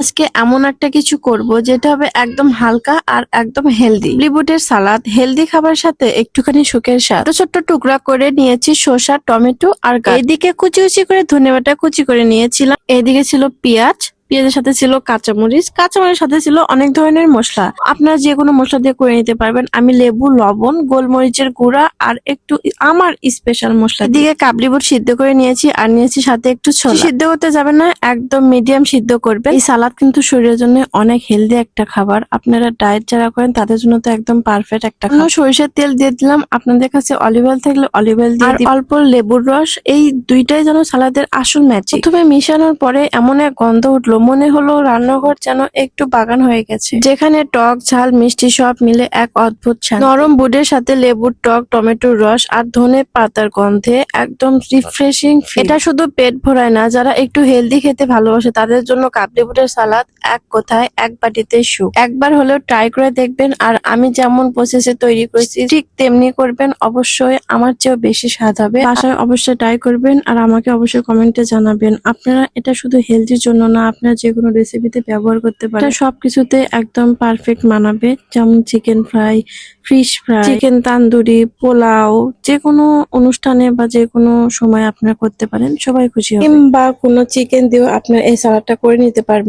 আজকে এমন একটা কিছু করব যেটা হবে একদম হালকা আর একদম হেলদি। লিবুটের সালাদ হেলদি খাবার সাথে একটুখানি সুখের স্বাদ। ছোট ছোট্ট টুকরা করে নিয়েছি শসা, টমেটো আর গাজর। এইদিকে কুচি কুচি করে ধনেপাতা কুচি করে নিয়েছিলাম। এইদিকে ছিল পেঁয়াজ, পেঁয়াজের সাথে ছিল কাঁচামরিচ, কাঁচামরিচের সাথে ছিল অনেক ধরনের মশলা। আপনারা যে কোনো মশলা দিয়ে করে নিতে পারবেন। আমি লেবু, লবণ, গোলমরিচের গুঁড়া আর একটু আমার স্পেশাল মশলা এদিকে কাবলি বুট সিদ্ধ করে নিয়েছি আর নিয়েছি সাথে একটু ছোলা। সিদ্ধ করতে যাবেন না, একদম মিডিয়াম সিদ্ধ করবেন। এই সালাদ কিন্তু শরীরের জন্য অনেক হেলদি একটা খাবার। আপনারা ডায়েট যারা করেন তাদের জন্য তো একদম পারফেক্ট একটা খাবার। সরিষার তেল দিয়ে দিলাম, আপনাদের কাছে অলিভ অয়েল থাকলে অলিভ অয়েল দিয়ে দিন। অল্প লেবুর রস, এই দুইটাই যেন সালাদের আসল ম্যাজিক। প্রথমে মিশানোর পরে এমন এক গন্ধ উঠলো, মনে হলো রান্নাঘর যেন একটু বাগান হয়ে গেছে, যেখানে টক ঝাল মিষ্টি সব মিলে এক অদ্ভুত শান্তি। নরম বুটের সাথে লেবুর টক, টমেটোর রস আর ধনে পাতার গন্ধে একদম রিফ্রেশিং। এটা শুধু পেট ভরায় না, যারা একটু হেলদি খেতে ভালোবাসে তাদের জন্য কাবলি বুটের সালাদ এক কথায় এক বাটিতে সুখ। একবার হলেও ট্রাই করে দেখবেন, আর আমি যেমন প্রসেসে তৈরি করেছি ঠিক তেমনি করবেন, অবশ্যই আমার চেয়েও বেশি স্বাদ হবে। বাসায় অবশ্যই ট্রাই করবেন আর আমাকে অবশ্যই কমেন্টে জানাবেন। আপনারা এটা শুধু হেলদির জন্য না, আপনারা যে কোনো রেসিপিতে ব্যবহার করতে পারেন। এটা সবকিছুতে একদম পারফেক্ট মানাবে, যেমন chicken fry, fish fry, chicken tandoori, pulao, যে কোনো অনুষ্ঠানে বা যে কোনো সময় আপনারা করতে পারেন, সবাই খুশি হবে। কিংবা কোনো চিকেন দিয়েও আপনারা এই সালাদটা করে নিতে পারবেন।